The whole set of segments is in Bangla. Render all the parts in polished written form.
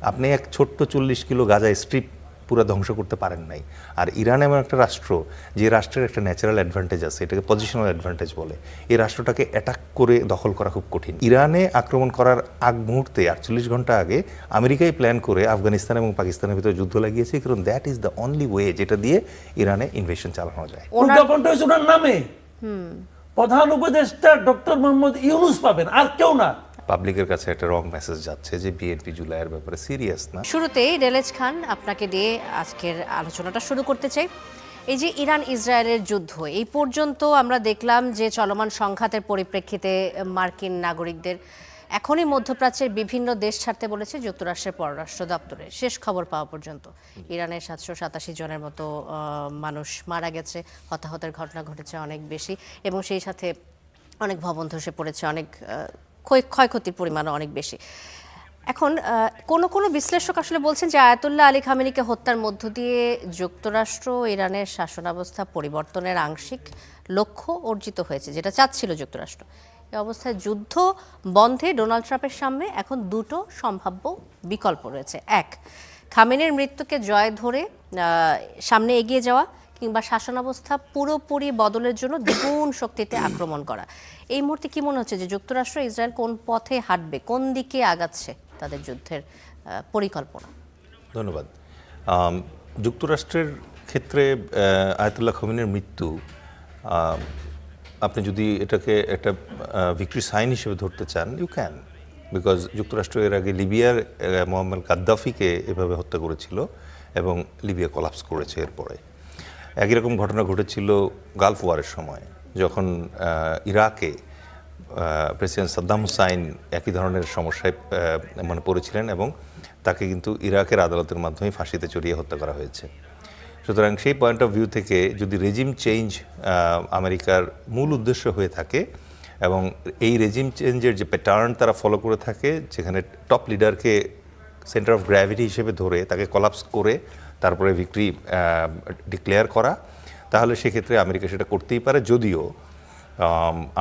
আপনি এক ছোট্ট 40 কিলো গাঁজা স্ট্রিপ পুরো ধ্বংস করতে পারেন নাই। আর ইরান এমন একটা রাষ্ট্র, যে রাষ্ট্রের একটা ন্যাচারাল অ্যাডভান্টেজ আছে, এটাকে পজিশনাল অ্যাডভান্টেজ বলে। এই রাষ্ট্রটাকে অ্যাটাক করে দখল করা খুব কঠিন। ইরানে আক্রমণ করার আগ মুহূর্তে 48 ঘন্টা আগে আমেরিকাই প্ল্যান করে আফগানিস্তান এবং পাকিস্তানের ভিতরে যুদ্ধ লাগিয়েছে, কারণ that is the only way যেটা দিয়ে ইরানে ইনভেশন চালানো যায়। প্রজ্ঞাপনটা হয়েছে ওনার নামে। প্রধান উপদেষ্টা ডক্টর মোহাম্মদ ইউনূস পাবেন, আর কেউ না। পাবলিকের কাছে একটা রং মেসেজ যাচ্ছে যে বিএনপি জুলাইয়ের ব্যাপারে সিরিয়াস না। শুরুতেই রেলেজ খান, আপনাকে দিয়ে আজকের আলোচনাটা শুরু করতে চাই। এই যে ইরান ইসরায়েলের যুদ্ধ, এই পর্যন্ত আমরা দেখলাম যে চলমান সংঘাতের পরিপ্রেক্ষিতে মার্কিন নাগরিকদের এখনই মধ্যপ্রাচ্যের বিভিন্ন দেশ ছাড়তে বলেছে যুক্তরাষ্ট্রের পররাষ্ট্র দপ্তরের। শেষ খবর পাওয়া পর্যন্ত ইরানের 787 জনের মতো মানুষ মারা গেছে, হতাহতের ঘটনা ঘটেছে অনেক বেশি, এবং সেই সাথে অনেক ভবন ধসে পড়েছে, অনেক ক্ষয়ক্ষতির পরিমাণও অনেক বেশি। এখন কোনো বিশ্লেষক আসলে বলছেন যে আয়াতুল্লাহ আলী খামেনিকে হত্যার মধ্য দিয়ে যুক্তরাষ্ট্র ইরানের শাসনাবস্থা পরিবর্তনের আংশিক লক্ষ্য অর্জিত হয়েছে, যেটা চাচ্ছিল যুক্তরাষ্ট্র। এই অবস্থায় যুদ্ধ বন্ধে ডোনাল্ড ট্রাম্পের সামনে এখন দুটো সম্ভাব্য বিকল্প রয়েছে। এক, খামেনির মৃত্যুকে জয় ধরে সামনে এগিয়ে যাওয়া, কিংবা শাসনাবস্থা পুরোপুরি বদলের জন্য দ্বিগুণ শক্তিতে আক্রমণ করা। এই মুহূর্তে কি মনে হচ্ছে যে যুক্তরাষ্ট্র ইসরায়েল কোন পথে হাঁটবে, কোন দিকে আগাচ্ছে তাদের যুদ্ধের পরিকল্পনা? ধন্যবাদ। যুক্তরাষ্ট্রের ক্ষেত্রে আয়াতুল্লাহ খামেনির মৃত্যু, আপনি যদি এটাকে একটা ভিক্টরি সাইন হিসেবে ধরতে চান, ইউ ক্যান, বিকজ যুক্তরাষ্ট্র এর আগে লিবিয়ার মোহাম্মদ গাদ্দাফিকে এভাবে হত্যা করেছিল এবং লিবিয়া কলাপস করেছে। এরপরে একই রকম ঘটনা ঘটেছিল গালফ ওয়ারের সময়, যখন ইরাকে প্রেসিডেন্ট সাদ্দাম হুসাইন একই ধরনের সমস্যায় পড়েছিলেন এবং তাকে কিন্তু ইরাকের আদালতের মাধ্যমে ফাঁসিতে চড়িয়ে হত্যা করা হয়েছে। সুতরাং সেই পয়েন্ট অফ ভিউ থেকে যদি রেজিম চেঞ্জ আমেরিকার মূল উদ্দেশ্য হয়ে থাকে এবং এই রেজিম চেঞ্জের যে প্যাটার্ন তারা ফলো করে থাকে, যেখানে টপ লিডারকে সেন্টার অফ গ্র্যাভিটি হিসেবে ধরে তাকে কলাপস করে তারপরে ভিক্টরি ডিক্লেয়ার করা, তাহলে সেক্ষেত্রে আমেরিকা সেটা করতেই পারে। যদিও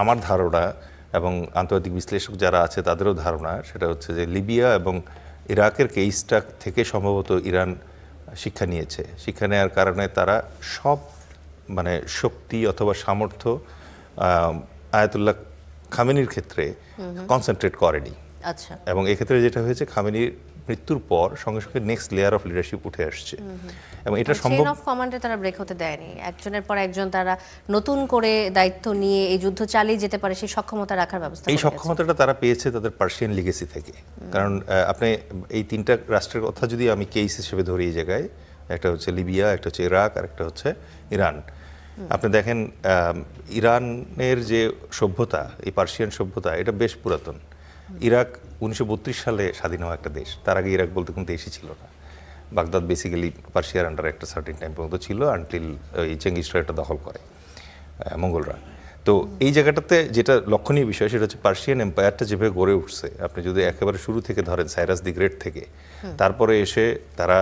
আমার ধারণা এবং আন্তর্জাতিক বিশ্লেষক যারা আছে তাদেরও ধারণা, সেটা হচ্ছে যে লিবিয়া এবং ইরাকের কেসটা থেকে সম্ভবত ইরান শিক্ষা নিয়েছে। শিক্ষা নেওয়ার কারণে তারা সব শক্তি অথবা সামর্থ্য আয়াতুল্লাহ খামেনির ক্ষেত্রে কনসেন্ট্রেট করেনি। আচ্ছা। এবং এক্ষেত্রে যেটা হয়েছে, খামেনির মৃত্যুর পর সঙ্গে সঙ্গে নেক্সট লেয়ার অফ লিডারশিপ উঠে আসছে এবং এটা সম্ভব। চেইন অফ কমান্ডে তারা ব্রেক হতে দেয়নি, একজনের পর একজন তারা নতুন করে দায়িত্ব নিয়ে এই যুদ্ধ চালিয়ে যেতে পারে সেই সক্ষমতা রাখার ব্যবস্থা। এই সক্ষমতাটা তারা পেয়েছে তাদের পার্সিয়ান লিগেসি থেকে। কারণ আপনি এই তিনটা রাষ্ট্রের কথা যদি আমি কেস হিসেবে ধরি এই জায়গায়, একটা হচ্ছে লিবিয়া, একটা হচ্ছে ইরাক, আর একটা হচ্ছে ইরান। আপনি দেখেন ইরানের যে সভ্যতা, এই পার্সিয়ান সভ্যতা, এটা বেশ পুরাতন। ইরাক 1932 সালে স্বাধীন হওয়া একটা দেশ। তার আগে ইরাক বলতে কোনো দেশই ছিল না। বাগদাদ বেসিক্যালি পার্সিয়ার আন্ডারে একটা সার্টেন টাইম পর্যন্ত ছিল, আনটিল এই চেঙ্গিসরা এটা দখল করে মঙ্গলরা। তো এই জায়গাটাতে যেটা লক্ষণীয় বিষয়, সেটা হচ্ছে পার্সিয়ান এম্পায়ারটা যেভাবে গড়ে উঠছে। আপনি যদি একেবারে শুরু থেকে ধরেন সাইরাস দি গ্রেট থেকে, তারপরে এসে তারা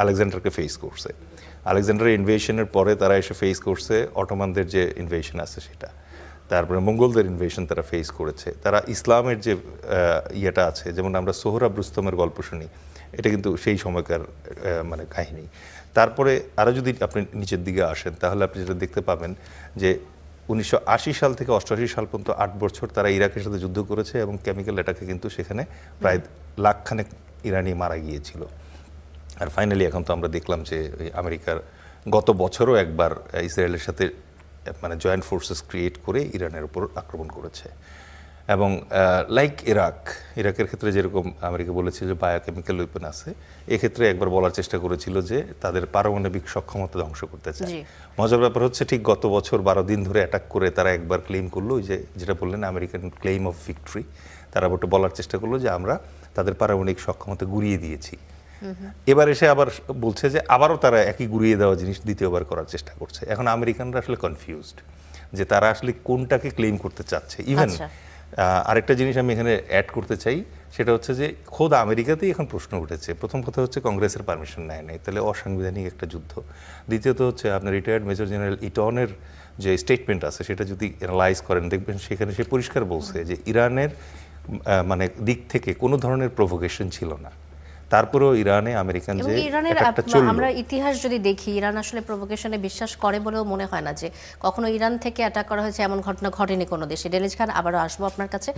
আলেকজান্ডারকে ফেস করছে। আলেকজান্ডারের ইনভেশনের পরে তারা এসে ফেস করছে অটোমানদের যে ইনভেশন আছে সেটা, তারপরে মঙ্গলদের ইনভেশন তারা ফেস করেছে। তারা ইসলামের যে ইয়েটা আছে, যেমন আমরা সোহরাব রুস্তমের গল্প শুনি, এটা কিন্তু সেই সময়কার কাহিনী। তারপরে আরও যদি আপনি নিচের দিকে আসেন, তাহলে আপনি যেটা দেখতে পাবেন যে 1980 সাল থেকে 88 সাল পর্যন্ত 8 বছর তারা ইরাকের সাথে যুদ্ধ করেছে এবং কেমিক্যাল অ্যাটাকে কিন্তু সেখানে প্রায় লাখখানেক ইরানি মারা গিয়েছিল। আর ফাইনালি এখন তো আমরা দেখলাম যে আমেরিকার গত বছরও একবার ইসরায়েলের সাথে জয়েন্ট ফোর্সেস ক্রিয়েট করে ইরানের উপর আক্রমণ করেছে। এবং ইরাকের ক্ষেত্রে যেরকম আমেরিকা বলেছে যে বায়োকেমিক্যাল ওয়েপন আছে, এক্ষেত্রে একবার বলার চেষ্টা করেছিল যে তাদের পারমাণবিক সক্ষমতা ধ্বংস করতে চায়। মজার ব্যাপার হচ্ছে ঠিক গত বছর 12 দিন ধরে অ্যাটাক করে তারা একবার ক্লেম করলো, যে যেটা বললেন আমেরিকান ক্লেম অফ ভিক্টরি, তারা বলার চেষ্টা করলো যে আমরা তাদের পারমাণবিক সক্ষমতা গুড়িয়ে দিয়েছি। এবার এসে আবার বলছে যে আবারও তারা একই গুড়িয়ে দেওয়া জিনিস দ্বিতীয়বার করার চেষ্টা করছে। এখন আমেরিকানরা আসলে কনফিউজড যে তারা আসলে কোনটাকে ক্লেম করতে চাচ্ছে। ইভেন আরেকটা জিনিস আমি এখানে অ্যাড করতে চাই, সেটা হচ্ছে যে খোদ আমেরিকাতেই এখন প্রশ্ন উঠেছে। প্রথম কথা হচ্ছে কংগ্রেসের পারমিশন নেয় নাই, তাহলে অসাংবিধানিক একটা যুদ্ধ। দ্বিতীয়ত হচ্ছে আপনার রিটায়ার্ড মেজর জেনারেল ইটনের যে স্টেটমেন্ট আছে, সেটা যদি অ্যানালাইজ করেন দেখবেন সেখানে সে পরিষ্কার বলছে যে ইরানের দিক থেকে কোনো ধরনের প্রভোকেশন ছিল না। তারপরেও ইরানে আমেরিকান এবং যে ইরানের একটা চললো, আমরা ইতিহাস যদি দেখি, ইরান আসলে প্রভোকেশনে বিশ্বাস করে বলেও মনে হয় না যে কখনো ইরান থেকে অ্যাটাক করা হয়েছে এমন ঘটনা ঘটেনি কোনো দেশে। ডেলিজ খান, আবারও আসবো আপনার কাছে।